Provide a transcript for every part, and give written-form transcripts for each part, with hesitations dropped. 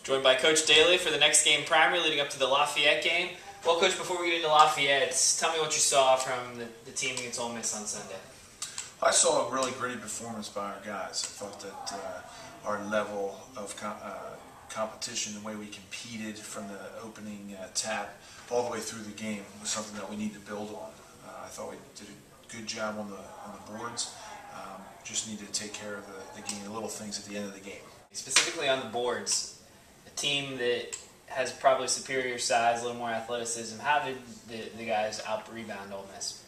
Joined by Coach Daly for the next game primer leading up to the Lafayette game. Well, Coach, before we get into Lafayette, tell me what you saw from the team against Ole Miss on Sunday. I saw a really gritty performance by our guys. I thought that our level of competition, the way we competed from the opening tap all the way through the game was something that we need to build on. I thought we did a good job on the boards. Just needed to take care of the game, the little things at the end of the game. Specifically on the boards, a team that has probably superior size, a little more athleticism. How did the guys out-rebound Ole Miss?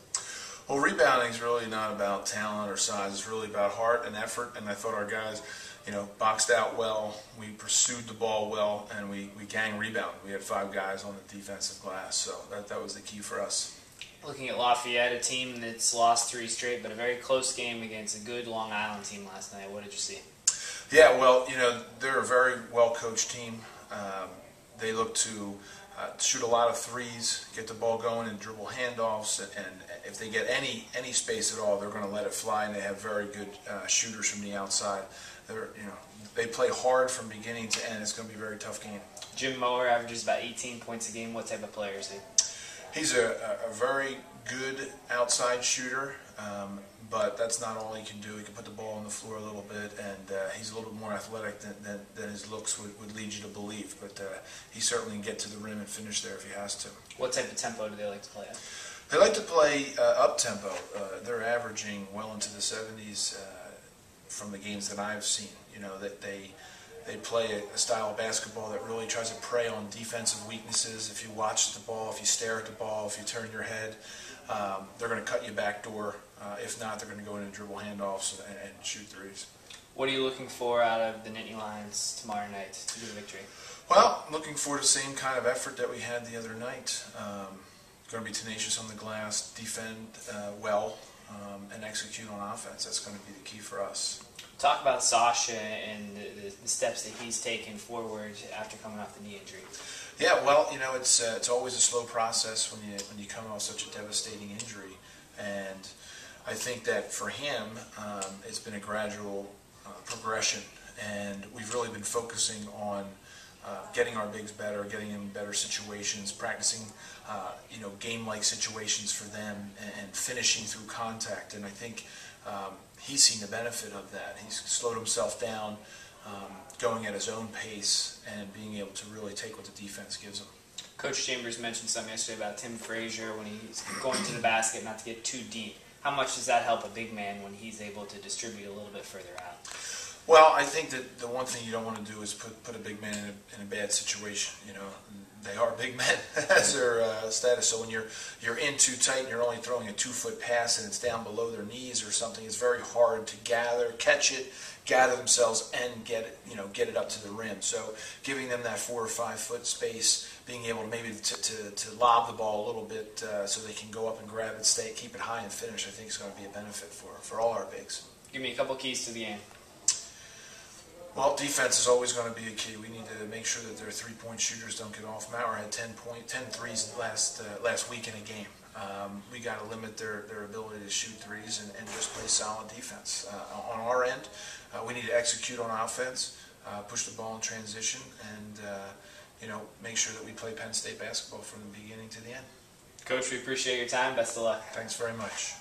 Well, rebounding is really not about talent or size. It's really about heart and effort, and I thought our guys, boxed out well. We pursued the ball well, and we gang rebounded. We had 5 guys on the defensive glass, so that was the key for us. Looking at Lafayette, a team that's lost 3 straight, but a very close game against a good Long Island team last night. What did you see? Yeah, well, they're a very well-coached team. They look to shoot a lot of threes, get the ball going and dribble handoffs, and if they get any space at all, they're going to let it fly, and they have very good shooters from the outside. They play hard from beginning to end. It's going to be a very tough game. Jim Mower averages about 18 points a game. What type of player is he? He's a very good outside shooter, but that's not all he can do. He can put the ball on the floor a little bit, and he's a little bit more athletic than his looks would lead you to believe. But he certainly can get to the rim and finish there if he has to. What type of tempo do they like to play at? They like to play up-tempo. They're averaging well into the 70s from the games that I've seen. That they play a style of basketball that really tries to prey on defensive weaknesses. If you watch the ball, if you stare at the ball, if you turn your head, they're going to cut you backdoor. If not, they're going to go in and dribble handoffs and shoot threes. What are you looking for out of the Nittany Lions tomorrow night to get a victory? Well, I'm looking for the same kind of effort that we had the other night. Going to be tenacious on the glass, defend well, and execute on offense. That's going to be the key for us. Talk about Sasha and the steps that he's taken forward after coming off the knee injury. Yeah, well, it's always a slow process when you come off such a devastating injury, and I think that for him, it's been a gradual progression, and we've really been focusing on getting our bigs better, getting them in better situations, practicing, game-like situations for them, and finishing through contact. And I think he's seen the benefit of that. He's slowed himself down, going at his own pace, and being able to really take what the defense gives him. Coach Chambers mentioned something yesterday about Tim Frazier when he's going to the basket, not to get too deep. How much does that help a big man when he's able to distribute a little bit further out? Well, I think that the one thing you don't want to do is put a big man in a bad situation. They are big men as their status. So when you're in too tight and you're only throwing a 2-foot pass and it's down below their knees or something, it's very hard to catch it, gather themselves, and get it up to the rim. So giving them that 4 or 5 foot space, being able to maybe to lob the ball a little bit so they can go up and grab it, keep it high and finish, I think is going to be a benefit for all our bigs. Give me a couple keys to the game. Well, defense is always going to be a key. We need to make sure that their 3-point shooters don't get off. Maurer had 10 threes last week in a game. We got to limit their ability to shoot threes and just play solid defense. On our end, we need to execute on offense, push the ball in transition, and make sure that we play Penn State basketball from the beginning to the end. Coach, we appreciate your time. Best of luck. Thanks very much.